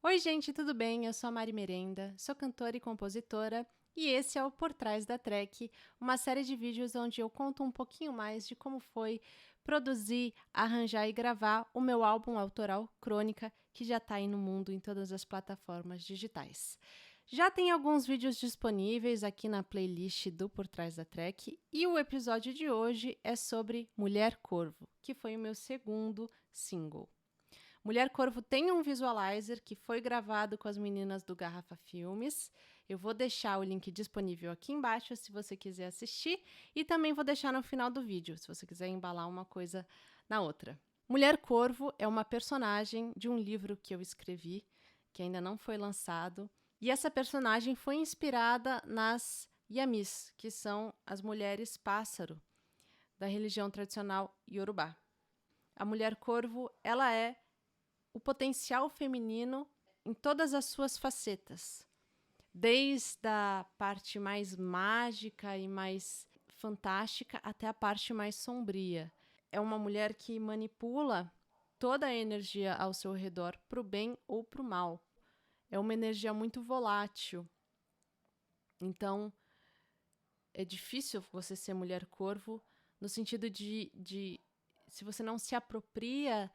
Oi, gente, tudo bem? Eu sou a Mari Merenda, sou cantora e compositora e esse é o Por Trás da Track, uma série de vídeos onde eu conto um pouquinho mais de como foi produzir, arranjar e gravar o meu álbum autoral Crônica, que já está aí no mundo em todas as plataformas digitais. Já tem alguns vídeos disponíveis aqui na playlist do Por Trás da Track e o episódio de hoje é sobre Mulher Corvo, que foi o meu segundo single. Mulher Corvo tem um visualizer que foi gravado com as meninas do Garrafa Filmes. Eu vou deixar o link disponível aqui embaixo se você quiser assistir e também vou deixar no final do vídeo, se você quiser embalar uma coisa na outra. Mulher Corvo é uma personagem de um livro que eu escrevi, que ainda não foi lançado, e essa personagem foi inspirada nas Yamis, que são as mulheres pássaro da religião tradicional Yorubá. A Mulher Corvo, ela é o potencial feminino em todas as suas facetas, desde a parte mais mágica e mais fantástica até a parte mais sombria. É uma mulher que manipula toda a energia ao seu redor para o bem ou para o mal. É uma energia muito volátil. Então, é difícil você ser mulher corvo no sentido de se você não se apropria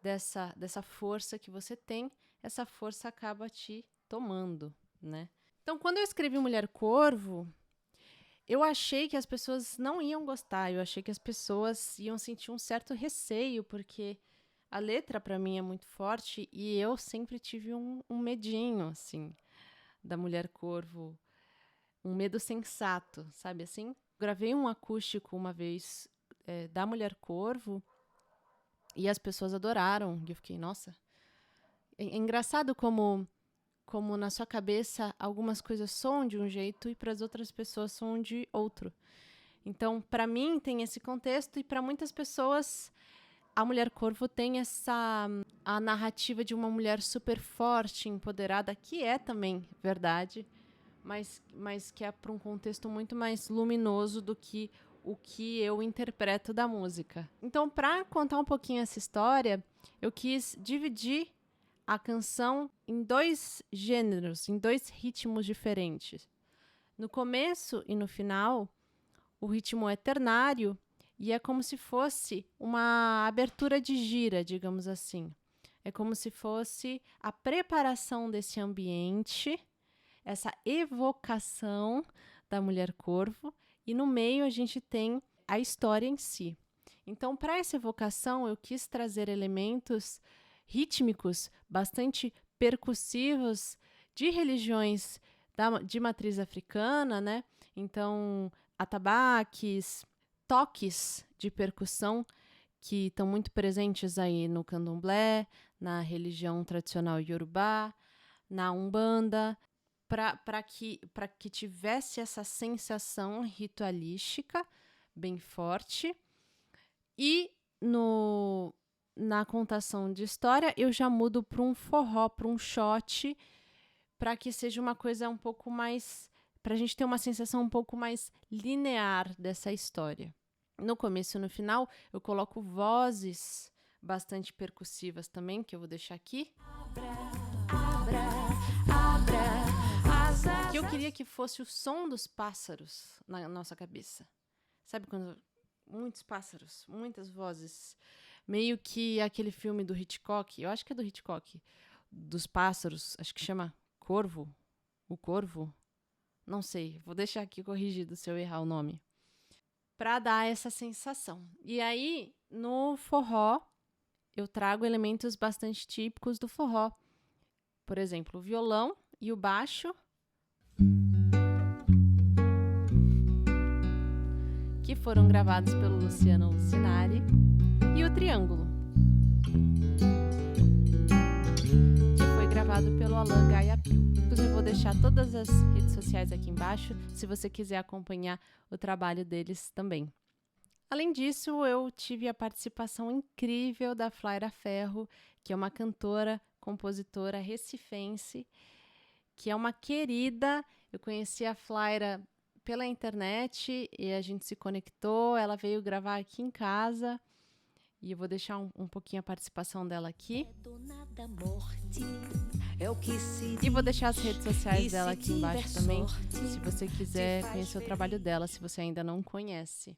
dessa força que você tem, essa força acaba te tomando, né? Então, quando eu escrevi Mulher Corvo, eu achei que as pessoas não iam gostar, eu achei que as pessoas iam sentir um certo receio, porque a letra para mim é muito forte e eu sempre tive um medinho, assim, da Mulher Corvo, um medo sensato, sabe assim? Gravei um acústico uma vez da Mulher Corvo e as pessoas adoraram. E eu fiquei, nossa. É engraçado como na sua cabeça algumas coisas soam de um jeito e para as outras pessoas soam de outro. Então, para mim, tem esse contexto e para muitas pessoas, a Mulher Corvo tem a narrativa de uma mulher super forte, empoderada, que é também verdade, mas que é para um contexto muito mais luminoso do que o que eu interpreto da música. Então, para contar um pouquinho essa história, eu quis dividir a canção em dois gêneros, em dois ritmos diferentes. No começo e no final, o ritmo é ternário e é como se fosse uma abertura de gira, digamos assim. É como se fosse a preparação desse ambiente, essa evocação da Mulher Corvo, e no meio a gente tem a história em si. Então, para essa evocação, eu quis trazer elementos rítmicos bastante percussivos de religiões de matriz africana, né? Então, atabaques, toques de percussão que estão muito presentes aí no candomblé, na religião tradicional iorubá, na umbanda, para que tivesse essa sensação ritualística bem forte. E na contação de história, eu já mudo para um forró, para um shot, para que seja uma coisa um pouco mais, para a gente ter uma sensação um pouco mais linear dessa história. No começo e no final, eu coloco vozes bastante percussivas também, que eu vou deixar aqui. Que eu queria que fosse o som dos pássaros na nossa cabeça. Sabe quando muitos pássaros, muitas vozes, meio que aquele filme do Hitchcock, eu acho que é do Hitchcock, dos pássaros, acho que chama Corvo, o Corvo, não sei, vou deixar aqui corrigido se eu errar o nome, para dar essa sensação. E aí, no forró, eu trago elementos bastante típicos do forró, por exemplo, o violão e o baixo, que foram gravados pelo Luciano Lucinari, e o triângulo, que foi gravado pelo Alan Gaiapil. Inclusive, eu vou deixar todas as redes sociais aqui embaixo, se você quiser acompanhar o trabalho deles também. Além disso, eu tive a participação incrível da Flaira Ferro, que é uma cantora, compositora recifense, que é uma querida. Eu conheci a Flaira pela internet e a gente se conectou, ela veio gravar aqui em casa e eu vou deixar um pouquinho a participação dela aqui. É dona da morte, É o que se E vou deixar as redes sociais e dela se aqui embaixo tiver também, sorte, se você quiser faz conhecer o feliz. trabalho dela, se você ainda não conhece.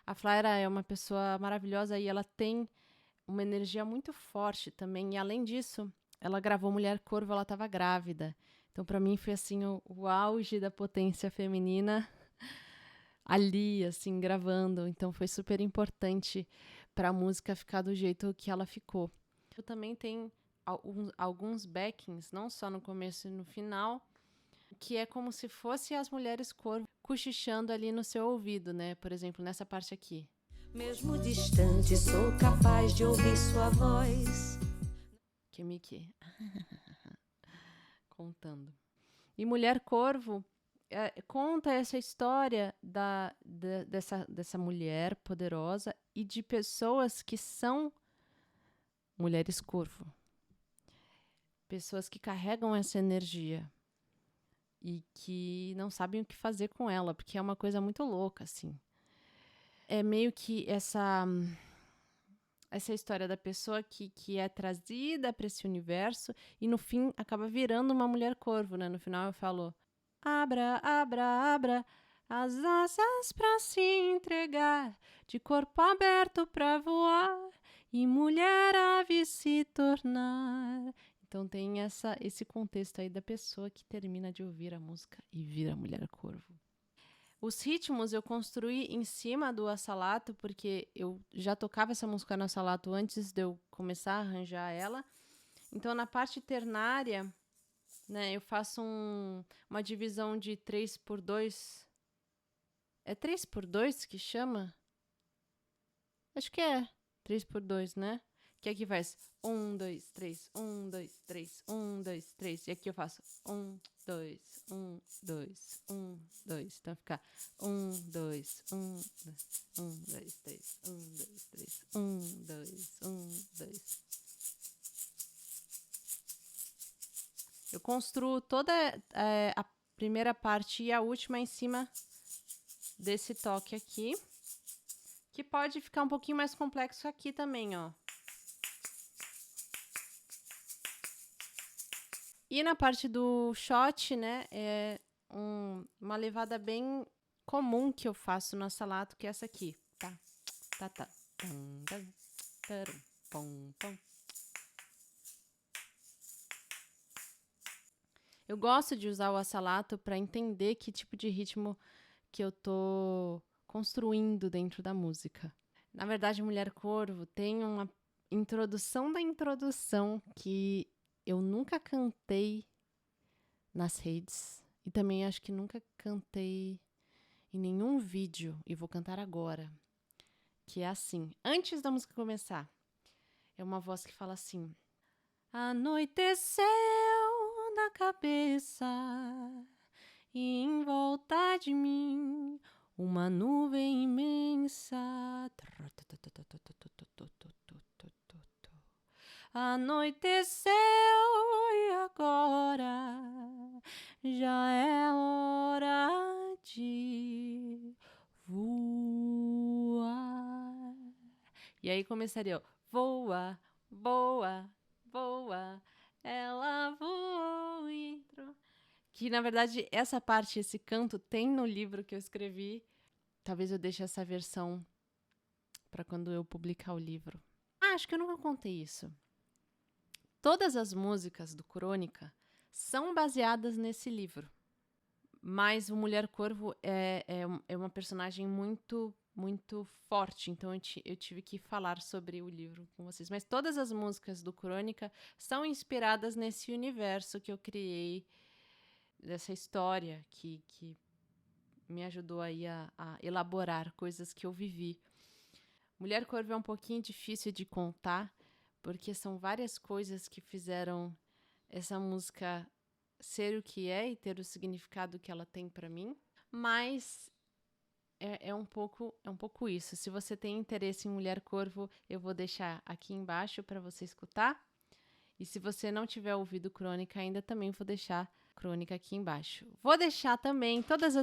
A Flaira é uma pessoa maravilhosa e ela tem uma energia muito forte também. E além disso, ela gravou Mulher Corvo, ela estava grávida. Então, para mim, foi assim o auge da potência feminina ali, assim, gravando. Então, foi super importante para a música ficar do jeito que ela ficou. Eu também tenho alguns backings, não só no começo e no final, que é como se fosse as mulheres corvo cochichando ali no seu ouvido, né? Por exemplo, nessa parte aqui. Mesmo distante, sou capaz de ouvir sua voz. Que Mickey contando. E Mulher Corvo conta essa história dessa mulher poderosa e de pessoas que são mulheres corvo. Pessoas que carregam essa energia e que não sabem o que fazer com ela, porque é uma coisa muito louca, assim. É meio que essa história da pessoa que é trazida para esse universo e no fim acaba virando uma mulher corvo, né? No final eu falo: abra, abra, abra as asas para se entregar, de corpo aberto para voar e mulher ave se tornar. Então tem esse contexto aí da pessoa que termina de ouvir a música e vira mulher corvo. Os ritmos eu construí em cima do Assalato, porque eu já tocava essa música no Assalato antes de eu começar a arranjar ela. Então, na parte ternária, né, eu faço uma divisão de 3x2. É 3x2 que chama? Acho que é 3x2, né? Que aqui faz 1, 2, 3, 1, 2, 3, 1, 2, 3. E aqui eu faço 1, 2, 1, 2, 1, 2. Então fica 1, 2, 1, 2, 1, 2, 3, 1, 2, 3, 1, 2, 1, 2. Eu construo toda a primeira parte e a última em cima desse toque aqui, que pode ficar um pouquinho mais complexo aqui também, ó. E na parte do shot, né, é uma levada bem comum que eu faço no Assalato, que é essa aqui. Tá, tá, tá. Eu gosto de usar o Assalato para entender que tipo de ritmo que eu tô construindo dentro da música. Na verdade, Mulher Corvo tem uma introdução da introdução que eu nunca cantei nas redes e também acho que nunca cantei em nenhum vídeo e vou cantar agora, que é assim, antes da música começar. É uma voz que fala assim: anoiteceu na cabeça e em volta de mim uma nuvem imensa. Anoiteceu e agora já é hora de voar. E aí começaria, ó, voa, voa, voa, ela voou e entrou. Que, na verdade, essa parte, esse canto, tem no livro que eu escrevi. Talvez eu deixe essa versão para quando eu publicar o livro. Acho que eu nunca contei isso. Todas as músicas do Crônica são baseadas nesse livro. Mas o Mulher Corvo é uma personagem muito, muito forte. Então eu tive que falar sobre o livro com vocês. Mas todas as músicas do Crônica são inspiradas nesse universo que eu criei, dessa história que me ajudou aí a elaborar coisas que eu vivi. Mulher Corvo é um pouquinho difícil de contar, porque são várias coisas que fizeram essa música ser o que é e ter o significado que ela tem para mim, mas é um pouco isso. Se você tem interesse em Mulher Corvo, eu vou deixar aqui embaixo para você escutar. E se você não tiver ouvido Crônica ainda, também vou deixar Crônica aqui embaixo. Vou deixar também todas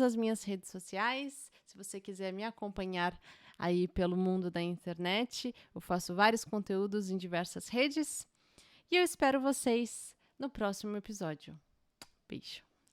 as minhas redes sociais, se você quiser me acompanhar aí pelo mundo da internet. Eu faço vários conteúdos em diversas redes. E eu espero vocês no próximo episódio. Beijo!